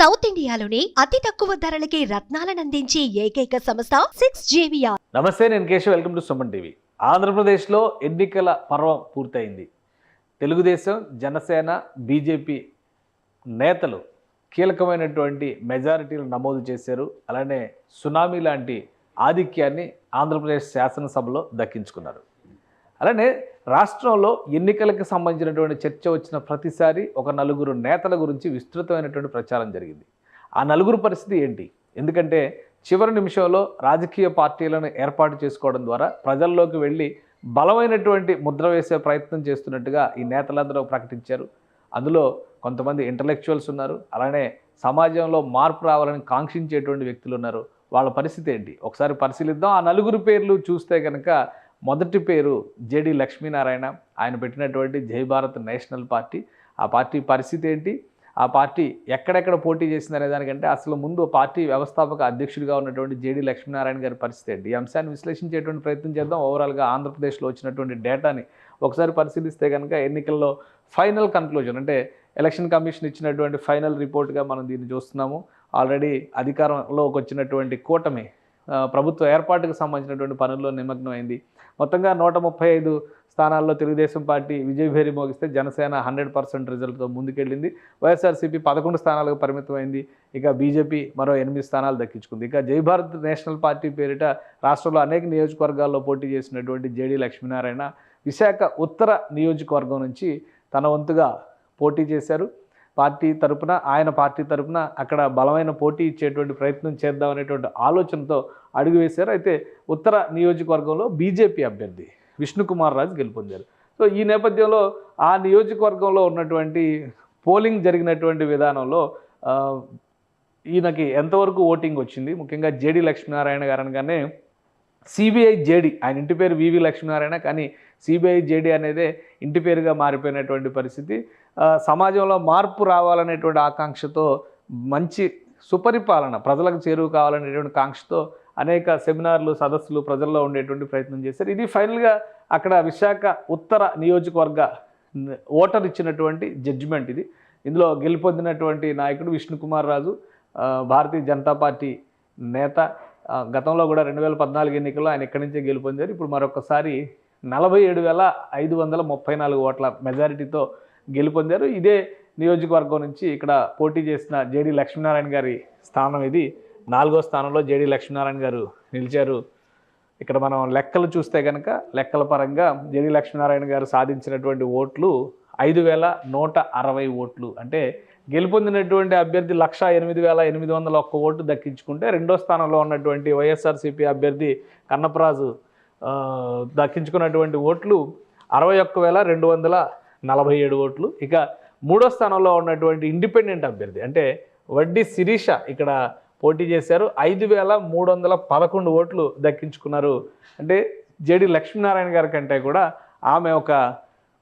South ఇండియాలోనే అతి తక్కువ ధరలకి రత్నాలనందించే ఏకైక సంస్థ 6JVR. నమస్తే, నేను Keshav. Welcome to Suman TV. ఆంధ్రప్రదేశ్లో ఎన్నికల పర్వం పూర్తయింది. తెలుగుదేశం, జనసేన, బీజేపీ నేతలు కీలకమైనటువంటి మెజారిటీలు నమోదు చేశారు. అలానే సునామీ లాంటి ఆధిక్యాన్ని ఆంధ్రప్రదేశ్ శాసనసభలో దక్కించుకున్నారు. అలానే రాష్ట్రంలో ఎన్నికలకు సంబంధించినటువంటి చర్చ వచ్చిన ప్రతిసారి ఒక నలుగురు నేతల గురించి విస్తృతమైనటువంటి ప్రచారం జరిగింది. ఆ నలుగురు పరిస్థితి ఏంటి? ఎందుకంటే చివరి నిమిషంలో రాజకీయ పార్టీలను ఏర్పాటు చేసుకోవడం ద్వారా ప్రజల్లోకి వెళ్ళి బలమైనటువంటి ముద్ర వేసే ప్రయత్నం చేస్తున్నట్టుగా ఈ నేతలందరూ ప్రకటించారు. అందులో కొంతమంది ఇంటలెక్చువల్స్ ఉన్నారు. అలానే సమాజంలో మార్పు రావాలని కాంక్షించేటువంటి వ్యక్తులు ఉన్నారు. వాళ్ళ పరిస్థితి ఏంటి ఒకసారి పరిశీలిద్దాం. ఆ నలుగురు పేర్లు చూస్తే కనుక మొదటి పేరు జేడి లక్ష్మీనారాయణ. ఆయన పెట్టినటువంటి జై భారత్ నేషనల్ పార్టీ. ఆ పార్టీ పరిస్థితి ఏంటి, ఆ పార్టీ ఎక్కడెక్కడ పోటీ చేసిందనే దానికంటే అసలు ముందు పార్టీ వ్యవస్థాపక అధ్యక్షుడిగా ఉన్నటువంటి జేడి లక్ష్మీనారాయణ గారి పరిస్థితి ఏంటి, ఈ అంశాన్ని విశ్లేషించేటువంటి ప్రయత్నం చేద్దాం. ఓవరాల్గా ఆంధ్రప్రదేశ్లో వచ్చినటువంటి డేటాని ఒకసారి పరిశీలిస్తే కనుక ఎన్నికల్లో ఫైనల్ కన్క్లూజన్ అంటే ఎలక్షన్ కమిషన్ ఇచ్చినటువంటి ఫైనల్ రిపోర్ట్గా మనం దీన్ని చూస్తున్నాము. ఆల్రెడీ అధికారంలోకి వచ్చినటువంటి కూటమి ప్రభుత్వ ఏర్పాటుకు సంబంధించినటువంటి పనుల్లో నిమగ్నమైంది. మొత్తంగా 135 స్థానాల్లో తెలుగుదేశం పార్టీ విజయభేరి మోగిస్తే జనసేన 100% రిజల్ట్తో ముందుకెళ్ళింది. వైఎస్ఆర్సీపీ 11 స్థానాలకు పరిమితమైంది. ఇక బీజేపీ మరో 8 స్థానాలు దక్కించుకుంది. ఇక జై భారత్ నేషనల్ పార్టీ పేరిట రాష్ట్రంలో అనేక నియోజకవర్గాల్లో పోటీ చేసినటువంటి జేడి లక్ష్మీనారాయణ విశాఖ ఉత్తర నియోజకవర్గం నుంచి తన వంతుగా పోటీ చేశారు. పార్టీ తరపున అక్కడ బలమైన పోటీ ఇచ్చేటువంటి ప్రయత్నం చేద్దామనేటువంటి ఆలోచనతో అడుగు వేశారు. అయితే ఉత్తర నియోజకవర్గంలో బీజేపీ అభ్యర్థి విష్ణుకుమార్ రాజు గెలుపొందారు. సో ఈ నేపథ్యంలో ఆ నియోజకవర్గంలో ఉన్నటువంటి పోలింగ్ జరిగినటువంటి విధానంలో ఈయనకి ఎంతవరకు ఓటింగ్ వచ్చింది, ముఖ్యంగా జేడి లక్ష్మీనారాయణ గారు అనగానే సిబిఐ జేడి, ఆయన ఇంటి పేరు వివి లక్ష్మీనారాయణ, కానీ సిబిఐ జేడి అనేదే ఇంటి పేరుగా మారిపోయినటువంటి పరిస్థితి. సమాజంలో మార్పు రావాలనేటువంటి ఆకాంక్షతో, మంచి సుపరిపాలన ప్రజలకు చేరువ కావాలనేటువంటి కాంక్షతో అనేక సెమినార్లు, సదస్సులు ప్రజల్లో ఉండేటువంటి ప్రయత్నం చేశారు. ఇది ఫైనల్గా అక్కడ విశాఖ ఉత్తర నియోజకవర్గ ఓటర్ ఇచ్చినటువంటి జడ్జిమెంట్ ఇది. ఇందులో గెలుపొందినటువంటి నాయకుడు విష్ణుకుమార్ రాజు, భారతీయ జనతా పార్టీ నేత. గతంలో కూడా 2014 ఎన్నికల్లో ఆయన ఇక్కడి నుంచే గెలుపొందారు. ఇప్పుడు మరొకసారి 47,534 ఓట్ల మెజారిటీతో గెలుపొందారు. ఇదే నియోజకవర్గం నుంచి ఇక్కడ పోటీ చేసిన జేడి లక్ష్మీనారాయణ గారి స్థానం ఇది. 4వ స్థానంలో జేడి లక్ష్మీనారాయణ గారు నిలిచారు. ఇక్కడ మనం లెక్కలు చూస్తే కనుక లెక్కల పరంగా జేడి లక్ష్మీనారాయణ గారు సాధించినటువంటి ఓట్లు 5,160 ఓట్లు. అంటే గెలుపొందినటువంటి అభ్యర్థి 1,08,801 ఓటు దక్కించుకుంటే రెండో స్థానంలో ఉన్నటువంటి వైఎస్ఆర్సీపీ అభ్యర్థి కన్నప్పరాజు దక్కించుకున్నటువంటి ఓట్లు 61,247 ఓట్లు. ఇక మూడో స్థానంలో ఉన్నటువంటి ఇండిపెండెంట్ అభ్యర్థి అంటే వడ్డీ శిరీష ఇక్కడ పోటీ చేశారు. 5,311 ఓట్లు దక్కించుకున్నారు. అంటే జేడి లక్ష్మీనారాయణ గారి కంటే కూడా ఆమె ఒక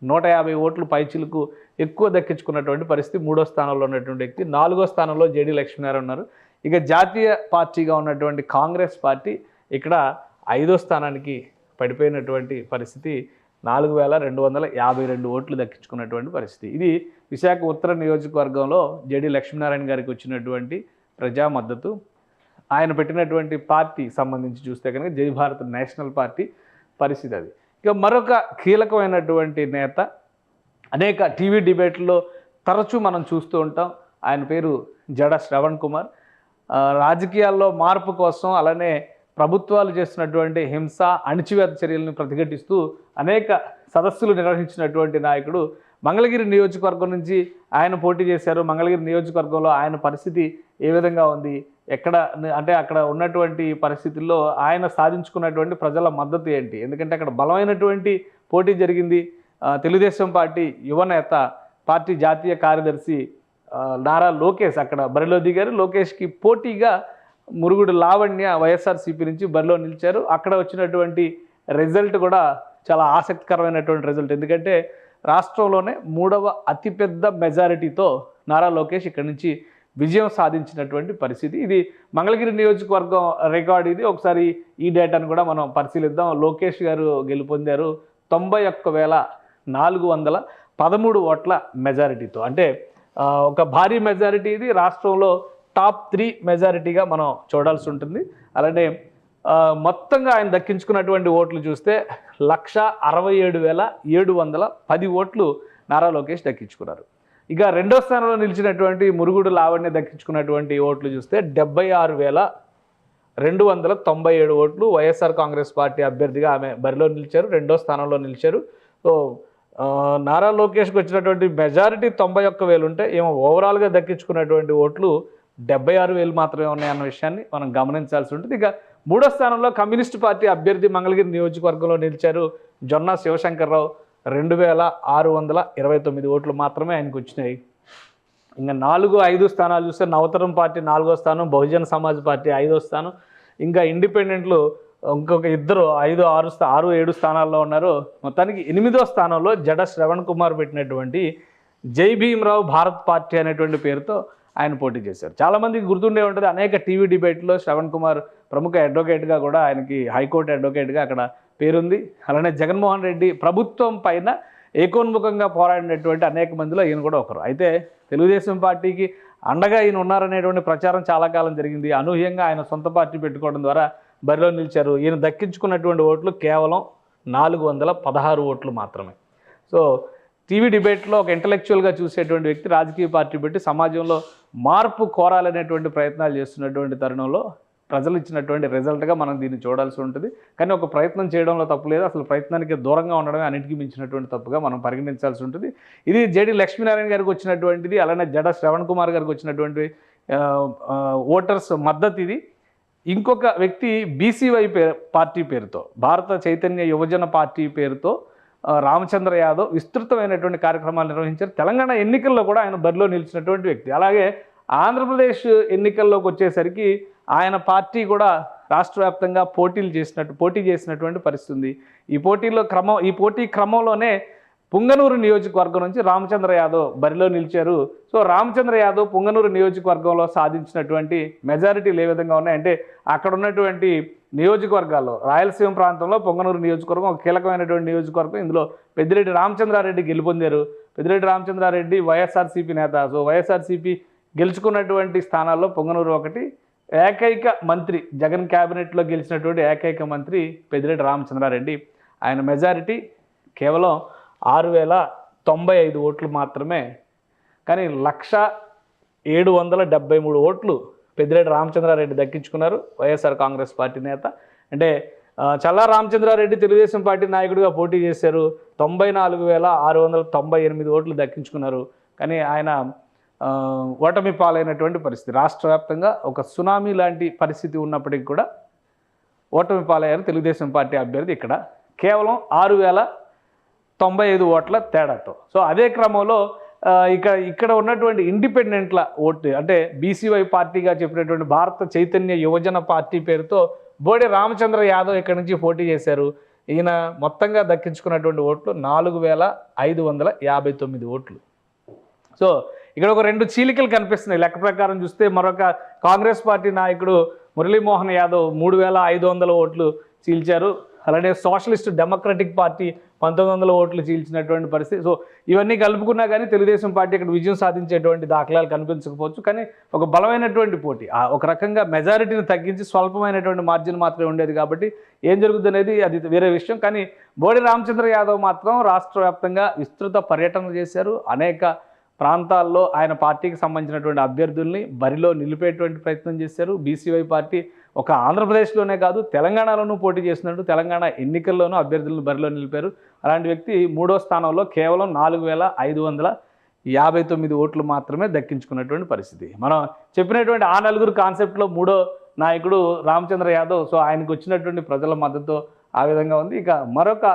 150 ఓట్లు పైచిలకు ఎక్కువ దక్కించుకున్నటువంటి పరిస్థితి. మూడో స్థానంలో ఉన్నటువంటి వ్యక్తి. 4వ స్థానంలో జేడి లక్ష్మీనారాయణ ఉన్నారు. ఇక జాతీయ పార్టీగా ఉన్నటువంటి కాంగ్రెస్ పార్టీ ఇక్కడ 5వ స్థానానికి పడిపోయినటువంటి పరిస్థితి. 4,252 ఓట్లు దక్కించుకున్నటువంటి పరిస్థితి. ఇది విశాఖ ఉత్తర నియోజకవర్గంలో జేడి లక్ష్మీనారాయణ గారికి వచ్చినటువంటి ప్రజా మద్దతు. ఆయన పెట్టినటువంటి పార్టీ సంబంధించి చూస్తే కనుక జై భారత్ నేషనల్ పార్టీ పరిస్థితి అది. ఇక మరొక కీలకమైనటువంటి నేత, అనేక టీవీ డిబేట్లో తరచూ మనం చూస్తూ ఉంటాం, ఆయన పేరు జడ శ్రవణ్ కుమార్. రాజకీయాల్లో మార్పు కోసం అలానే ప్రభుత్వాలు చేస్తున్నటువంటి హింస, అణిచివేత చర్యలను ప్రతిఘటిస్తూ అనేక సదస్సులు నిర్వహించినటువంటి నాయకుడు. మంగళగిరి నియోజకవర్గం నుంచి ఆయన పోటీ చేశారు. మంగళగిరి నియోజకవర్గంలో ఆయన పరిస్థితి ఏ విధంగా ఉంది, అక్కడ ఉన్నటువంటి పరిస్థితుల్లో ఆయన సాధించుకున్నటువంటి ప్రజల మద్దతు ఏంటి? ఎందుకంటే అక్కడ బలమైనటువంటి పోటీ జరిగింది. తెలుగుదేశం పార్టీ యువనేత, పార్టీ జాతీయ కార్యదర్శి నారా లోకేష్ అక్కడ బరిలో దిగారు. లోకేష్కి పోటీగా మురుగుడు లావణ్య వైఎస్ఆర్సీపీ నుంచి బరిలో నిలిచారు. అక్కడ వచ్చినటువంటి రిజల్ట్ కూడా చాలా ఆసక్తికరమైనటువంటి రిజల్ట్. ఎందుకంటే రాష్ట్రంలోనే 3వ అతిపెద్ద మెజారిటీతో నారా లోకేష్ ఇక్కడ నుంచి విజయం సాధించినటువంటి పరిస్థితి. ఇది మంగళగిరి నియోజకవర్గం రికార్డు ఇది. ఒకసారి ఈ డేటాను కూడా మనం పరిశీలిద్దాం. లోకేష్ గారు గెలుపొందారు 91,413 ఓట్ల మెజారిటీతో. అంటే ఒక భారీ మెజారిటీ ఇది రాష్ట్రంలో టాప్ 3 మెజారిటీగా మనం చూడాల్సి ఉంటుంది. అలానే మొత్తంగా ఆయన దక్కించుకున్నటువంటి ఓట్లు చూస్తే 167,710 ఓట్లు నారా లోకేష్ దక్కించుకున్నారు. ఇక రెండో స్థానంలో నిలిచినటువంటి మురుగుడు లావణ్య దక్కించుకున్నటువంటి ఓట్లు చూస్తే 76,297 ఓట్లు. వైఎస్ఆర్ కాంగ్రెస్ పార్టీ అభ్యర్థిగా ఆమె బరిలో నిలిచారు, రెండో స్థానంలో నిలిచారు. సో నారా లోకేష్కి వచ్చినటువంటి మెజారిటీ 91,000 ఉంటే ఏమో ఓవరాల్గా దక్కించుకున్నటువంటి ఓట్లు 76,000 మాత్రమే ఉన్నాయన్న విషయాన్ని మనం గమనించాల్సి ఉంటుంది. ఇక మూడో స్థానంలో కమ్యూనిస్ట్ పార్టీ అభ్యర్థి మంగళగిరి నియోజకవర్గంలో నిలిచారు జొన్నా శివశంకర్రావు. 2,629 ఓట్లు మాత్రమే ఆయనకు వచ్చినాయి. ఇంకా 4-5 స్థానాలు చూస్తే నవతరం పార్టీ 4వ స్థానం, బహుజన సమాజ్ పార్టీ 5వ స్థానం, ఇంకా ఇండిపెండెంట్లు ఇంకొక ఇద్దరు 5-6-7 స్థానాల్లో ఉన్నారు. మొత్తానికి 8వ స్థానంలో జడ శ్రవణ్ కుమార్ పెట్టినటువంటి జై భీమ్రావు భారత్ పార్టీ అనేటువంటి పేరుతో ఆయన పోటీ చేశారు. చాలామందికి గుర్తుండే ఉంటుంది, అనేక టీవీ డిబేట్లో శ్రవణ్ కుమార్ ప్రముఖ అడ్వకేట్గా కూడా ఆయనకి హైకోర్టు అడ్వకేట్గా అక్కడ పేరుంది. అలానే జగన్మోహన్ రెడ్డి ప్రభుత్వం పైన ఏకోన్ముఖంగా పోరాడినటువంటి అనేక మందిలో ఈయన కూడా ఒకరు. అయితే తెలుగుదేశం పార్టీకి అండగా ఈయన ఉన్నారనేటువంటి ప్రచారం చాలా కాలం జరిగింది. అనూహ్యంగా ఆయన సొంత పార్టీ పెట్టుకోవడం ద్వారా బరిలో నిలిచారు. ఈయన దక్కించుకున్నటువంటి ఓట్లు కేవలం 416 ఓట్లు మాత్రమే. సో టీవీ డిబేట్లో ఒక ఇంటలెక్చువల్గా చూసేటువంటి వ్యక్తి రాజకీయ పార్టీ పెట్టి సమాజంలో మార్పు కోరాలనేటువంటి ప్రయత్నాలు చేస్తున్నటువంటి తరుణంలో ప్రజలు ఇచ్చినటువంటి రిజల్ట్గా మనం దీన్ని చూడాల్సి ఉంటుంది. కానీ ఒక ప్రయత్నం చేయడంలో తప్పు లేదు, అసలు ప్రయత్నానికి దూరంగా ఉండడమే అన్నిటికీ మించినటువంటి తప్పుగా మనం పరిగణించాల్సి ఉంటుంది. ఇది జేడి లక్ష్మీనారాయణ గారికి వచ్చినటువంటిది, అలానే జడ శ్రవణ్ కుమార్ గారికి వచ్చినటువంటి ఓటర్స్ మద్దతు ఇది. ఇంకొక వ్యక్తి బీసీవై పార్టీ పేరుతో, భారత చైతన్య యువజన పార్టీ పేరుతో రామచంద్ర యాదవ్ విస్తృతమైనటువంటి కార్యక్రమాలు నిర్వహించారు. తెలంగాణ ఎన్నికల్లో కూడా ఆయన బరిలో నిలిచినటువంటి వ్యక్తి. అలాగే ఆంధ్రప్రదేశ్ ఎన్నికల్లోకి వచ్చేసరికి ఆయన పార్టీ కూడా రాష్ట్ర వ్యాప్తంగా పోటీ చేసినటువంటి పరిస్థితి ఉంది. ఈ పోటీ క్రమంలోనే పుంగనూరు నియోజకవర్గం నుంచి రామచంద్ర యాదవ్ బరిలో నిలిచారు. సో రామచంద్ర యాదవ్ పుంగనూరు నియోజకవర్గంలో సాధించినటువంటి మెజారిటీలు ఏ విధంగా ఉన్నాయంటే, అక్కడ ఉన్నటువంటి నియోజకవర్గాల్లో రాయలసీమ ప్రాంతంలో పొంగనూరు నియోజకవర్గం ఒక కీలకమైనటువంటి నియోజకవర్గం. ఇందులో పెద్దిరెడ్డి రామచంద్రారెడ్డి గెలుపొందారు. పెద్దిరెడ్డి రామచంద్రారెడ్డి వైఎస్ఆర్సీపీ నేత. సో వైఎస్ఆర్సీపీ గెలుచుకున్నటువంటి స్థానాల్లో పొంగనూరు ఒకటి. ఏకైక మంత్రి, జగన్ క్యాబినెట్లో గెలిచినటువంటి ఏకైక మంత్రి పెద్దిరెడ్డి రామచంద్రారెడ్డి. ఆయన మెజారిటీ కేవలం 6,095 ఓట్లు మాత్రమే. కానీ 1,773 ఓట్లు పెద్దిరెడ్డి రామచంద్రారెడ్డి దక్కించుకున్నారు, వైఎస్ఆర్ కాంగ్రెస్ పార్టీ నేత. అంటే చల్లా రామచంద్రారెడ్డి తెలుగుదేశం పార్టీ నాయకుడిగా పోటీ చేశారు, 94,698 ఓట్లు దక్కించుకున్నారు. కానీ ఆయన ఓటమి పాలైనటువంటి పరిస్థితి. రాష్ట్ర వ్యాప్తంగా ఒక సునామీ లాంటి పరిస్థితి ఉన్నప్పటికీ కూడా ఓటమి పాలయ్యారు తెలుగుదేశం పార్టీ అభ్యర్థి ఇక్కడ కేవలం 6,095 ఓట్ల తేడాతో. సో అదే క్రమంలో ఇక్కడ ఉన్నటువంటి ఇండిపెండెంట్ల ఓటు, అంటే బీసీవై పార్టీగా చెప్పినటువంటి భారత చైతన్య యువజన పార్టీ పేరుతో బోడే రామచంద్ర యాదవ్ ఇక్కడ నుంచి పోటీ చేశారు. ఈయన మొత్తంగా దక్కించుకున్నటువంటి ఓట్లు 4,559 ఓట్లు. సో ఇక్కడ ఒక 2 చీలికలు కనిపిస్తున్నాయి. లెక్క ప్రకారం చూస్తే మరొక కాంగ్రెస్ పార్టీ నాయకుడు మురళీమోహన్ యాదవ్ 3,500 ఓట్లు చీల్చారు. అలానే సోషలిస్ట్ డెమోక్రటిక్ పార్టీ 1,900 ఓట్లు చీల్చినటువంటి పరిస్థితి. సో ఇవన్నీ కలుపుకున్నా కానీ తెలుగుదేశం పార్టీ ఇక్కడ విజయం సాధించేటువంటి దాఖలాలు కనిపించకపోవచ్చు. కానీ ఒక బలమైనటువంటి పోటీ, ఒక రకంగా మెజారిటీని తగ్గించి స్వల్పమైనటువంటి మార్జిన్ మాత్రమే ఉండేది కాబట్టి ఏం జరుగుతుంది అనేది అది వేరే విషయం. కానీ బోడి రామచంద్ర యాదవ్ మాత్రం రాష్ట్ర వ్యాప్తంగా విస్తృత పర్యటన చేశారు. అనేక ప్రాంతాల్లో ఆయన పార్టీకి సంబంధించినటువంటి అభ్యర్థుల్ని బరిలో నిలిపేటువంటి ప్రయత్నం చేశారు. బీసీవై పార్టీ ఒక ఆంధ్రప్రదేశ్లోనే కాదు తెలంగాణలోనూ పోటీ చేసినట్టు తెలంగాణ ఎన్నికల్లోనూ అభ్యర్థులను బరిలో నిలిపారు. అలాంటి వ్యక్తి 3వ స్థానంలో కేవలం 4,559 ఓట్లు మాత్రమే దక్కించుకున్నటువంటి పరిస్థితి. మనం చెప్పినటువంటి ఆ నలుగురు కాన్సెప్ట్లో 3వ నాయకుడు రామచంద్ర యాదవ్. సో ఆయనకు వచ్చినటువంటి ప్రజల మద్దతు ఆ విధంగా ఉంది. ఇక మరొక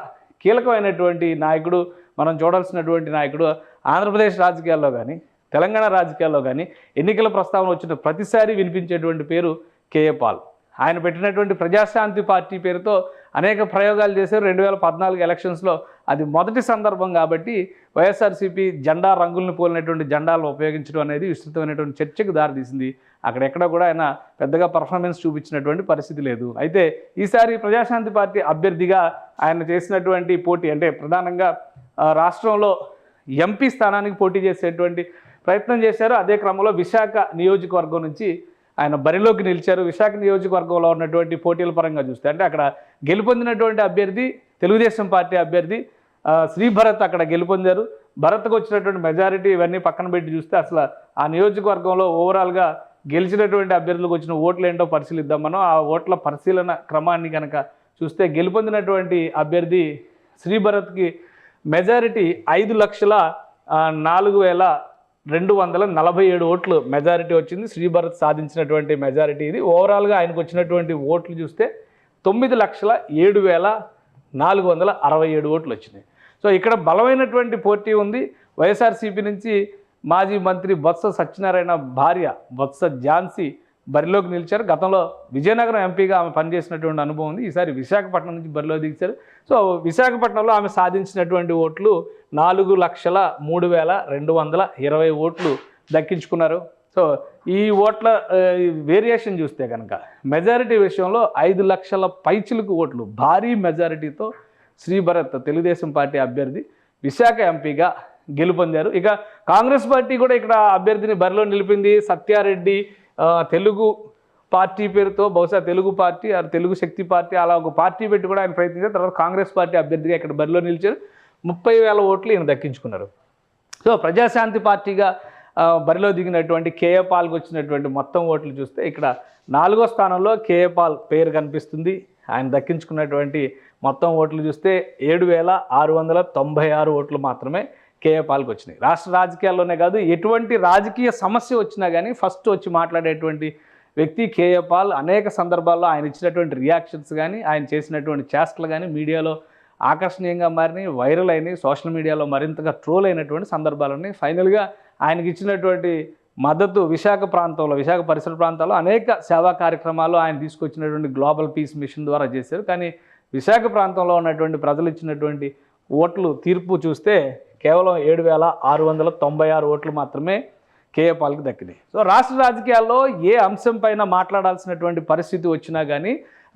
కీలకమైనటువంటి నాయకుడు, మనం చూడాల్సినటువంటి నాయకుడు, ఆంధ్రప్రదేశ్ రాజకీయాల్లో కానీ తెలంగాణ రాజకీయాల్లో కానీ ఎన్నికల ప్రస్తావన వచ్చిన ప్రతిసారి వినిపించేటువంటి పేరు కేఏ పాల్. ఆయన పెట్టినటువంటి ప్రజాశాంతి పార్టీ పేరుతో అనేక ప్రయోగాలు చేశారు. 2014 ఎలక్షన్స్లో అది మొదటి సందర్భం కాబట్టి వైఎస్ఆర్సీపీ జెండా రంగులను పోలినటువంటి జెండాలను ఉపయోగించడం అనేది విస్తృతమైనటువంటి చర్చకు దారితీసింది. అక్కడెక్కడ కూడా ఆయన పెద్దగా పర్ఫార్మెన్స్ చూపించినటువంటి పరిస్థితి లేదు. అయితే ఈసారి ప్రజాశాంతి పార్టీ అభ్యర్థిగా ఆయన చేసినటువంటి పోటీ, అంటే ప్రధానంగా రాష్ట్రంలో ఎంపీ స్థానానికి పోటీ చేసేటువంటి ప్రయత్నం చేశారు. అదే క్రమంలో విశాఖ నియోజకవర్గం నుంచి ఆయన బరిలోకి నిలిచారు. విశాఖ నియోజకవర్గంలో ఉన్నటువంటి పోటీల పరంగా చూస్తే అంటే అక్కడ గెలుపొందినటువంటి అభ్యర్థి తెలుగుదేశం పార్టీ అభ్యర్థి శ్రీభరత్ అక్కడ గెలుపొందారు. భరత్కు వచ్చినటువంటి మెజారిటీ ఇవన్నీ పక్కన పెట్టి చూస్తే అసలు ఆ నియోజకవర్గంలో ఓవరాల్గా గెలిచినటువంటి అభ్యర్థులకు వచ్చిన ఓట్లు ఏంటో పరిశీలిద్దాం మనం. ఆ ఓట్ల పరిశీలన క్రమాన్ని కనుక చూస్తే గెలుపొందినటువంటి అభ్యర్థి శ్రీభరత్కి మెజారిటీ 5,04,247 ఓట్లు మెజారిటీ వచ్చింది. శ్రీభరత్ సాధించినటువంటి మెజారిటీ ఇది. ఓవరాల్గా ఆయనకు వచ్చినటువంటి ఓట్లు చూస్తే 9,07,467 ఓట్లు వచ్చినాయి. సో ఇక్కడ బలమైనటువంటి పోటీ ఉంది. వైఎస్ఆర్సీపీ నుంచి మాజీ మంత్రి బొత్స సత్యనారాయణ భార్య బొత్స ఝాన్సీ బరిలోకి నిలిచారు. గతంలో విజయనగరం ఎంపీగా ఆమె పనిచేసినటువంటి అనుభవం ఉంది. ఈసారి విశాఖపట్నం నుంచి బరిలో దిగారు. సో విశాఖపట్నంలో ఆమె సాధించినటువంటి ఓట్లు 4,03,220 ఓట్లు దక్కించుకున్నారు. సో ఈ ఓట్ల వేరియేషన్ చూస్తే కనుక మెజారిటీ విషయంలో 5 లక్షల పైచిలకు ఓట్లు భారీ మెజారిటీతో శ్రీభరత్ తెలుగుదేశం పార్టీ అభ్యర్థి విశాఖ ఎంపీగా గెలుపొందారు. ఇక కాంగ్రెస్ పార్టీ కూడా ఇక్కడ అభ్యర్థిని బరిలో నిలిపింది. సత్యారెడ్డి తెలుగు పార్టీ పేరుతో బహుశా తెలుగు పార్టీ తెలుగు శక్తి పార్టీ అలా ఒక పార్టీ పెట్టి కూడా ఆయన ప్రయత్నించారు. తర్వాత కాంగ్రెస్ పార్టీ అభ్యర్థిగా ఇక్కడ బరిలో నిలిచారు. 30,000 ఓట్లు ఈయన దక్కించుకున్నారు. సో ప్రజాశాంతి పార్టీగా బరిలో దిగినటువంటి కేఏ పాల్కి వచ్చినటువంటి మొత్తం ఓట్లు చూస్తే ఇక్కడ 4వ స్థానంలో కేఏ పాల్ పేరు కనిపిస్తుంది. ఆయన దక్కించుకున్నటువంటి మొత్తం ఓట్లు చూస్తే 7,696 ఓట్లు మాత్రమే కేఏ పాల్కి వచ్చినాయి. రాష్ట్ర రాజకీయాల్లోనే కాదు ఎటువంటి రాజకీయ సమస్య వచ్చినా కానీ ఫస్ట్ వచ్చి మాట్లాడేటువంటి వ్యక్తి కేఏ పాల్. అనేక సందర్భాల్లో ఆయన ఇచ్చినటువంటి రియాక్షన్స్ కానీ ఆయన చేసినటువంటి చేష్టలు కానీ మీడియాలో ఆకర్షణీయంగా మారినాయి, వైరల్ అయినాయి, సోషల్ మీడియాలో మరింతగా ట్రోల్ అయినటువంటి సందర్భాలు ఉన్నాయి. ఫైనల్గా ఆయనకి ఇచ్చినటువంటి మద్దతు విశాఖ ప్రాంతంలో విశాఖ పరిసర ప్రాంతాల్లో అనేక సేవా కార్యక్రమాలు ఆయన తీసుకొచ్చినటువంటి గ్లోబల్ పీస్ మిషన్ ద్వారా చేశారు. కానీ విశాఖ ప్రాంతంలో ఉన్నటువంటి ప్రజలు ఇచ్చినటువంటి ఓట్లు తీర్పు చూస్తే కేవలం 7,696 ఓట్లు మాత్రమే కేఏ పాల్కి దక్కినాయి. సో రాష్ట్ర రాజకీయాల్లో ఏ అంశం పైన మాట్లాడాల్సినటువంటి పరిస్థితి వచ్చినా కానీ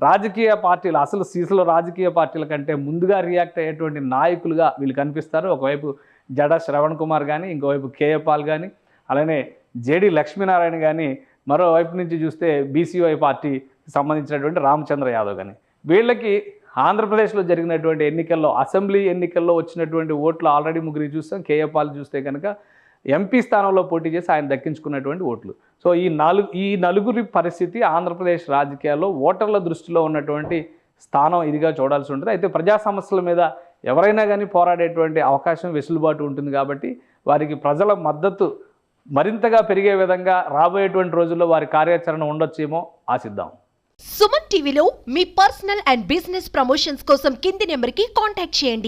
రాజకీయ పార్టీలు అసలు సీసలో రాజకీయ పార్టీల కంటే ముందుగా రియాక్ట్ అయ్యేటువంటి నాయకులుగా వీళ్ళు కనిపిస్తారు. ఒకవైపు జడ శ్రవణ్ కుమార్ కానీ, ఇంకోవైపు కేఏ పాల్ కానీ, అలానే జేడి లక్ష్మీనారాయణ కానీ, మరోవైపు నుంచి చూస్తే బీసీవై పార్టీకి సంబంధించినటువంటి రామచంద్ర యాదవ్ కానీ, వీళ్ళకి ఆంధ్రప్రదేశ్లో జరిగినటువంటి ఎన్నికల్లో అసెంబ్లీ ఎన్నికల్లో వచ్చినటువంటి ఓట్లు ఆల్రెడీ ముగ్గురికి చూస్తాం. కేఏ పాల్ చూస్తే కనుక ఎంపీ స్థానంలో పోటీ చేసి ఆయన దక్కించుకున్నటువంటి ఓట్లు. సో ఈ నలుగురి పరిస్థితి ఆంధ్రప్రదేశ్ రాజకీయాల్లో ఓటర్ల దృష్టిలో ఉన్నటువంటి స్థానం ఇదిగా చూడాల్సి ఉంటుంది. అయితే ప్రజా సమస్యల మీద ఎవరైనా కానీ పోరాడేటువంటి అవకాశం వెసులుబాటు ఉంటుంది కాబట్టి వారికి ప్రజల మద్దతు మరింతగా పెరిగే విధంగా రాబోయేటువంటి రోజుల్లో వారి కార్యాచరణ ఉండొచ్చేమో ఆశిద్దాం. సుమన్ టీవీలో మీ పర్సనల్ అండ్ బిజినెస్ ప్రమోషన్స్ కోసం కింది నెంబర్కి కాంటాక్ట్ చేయండి.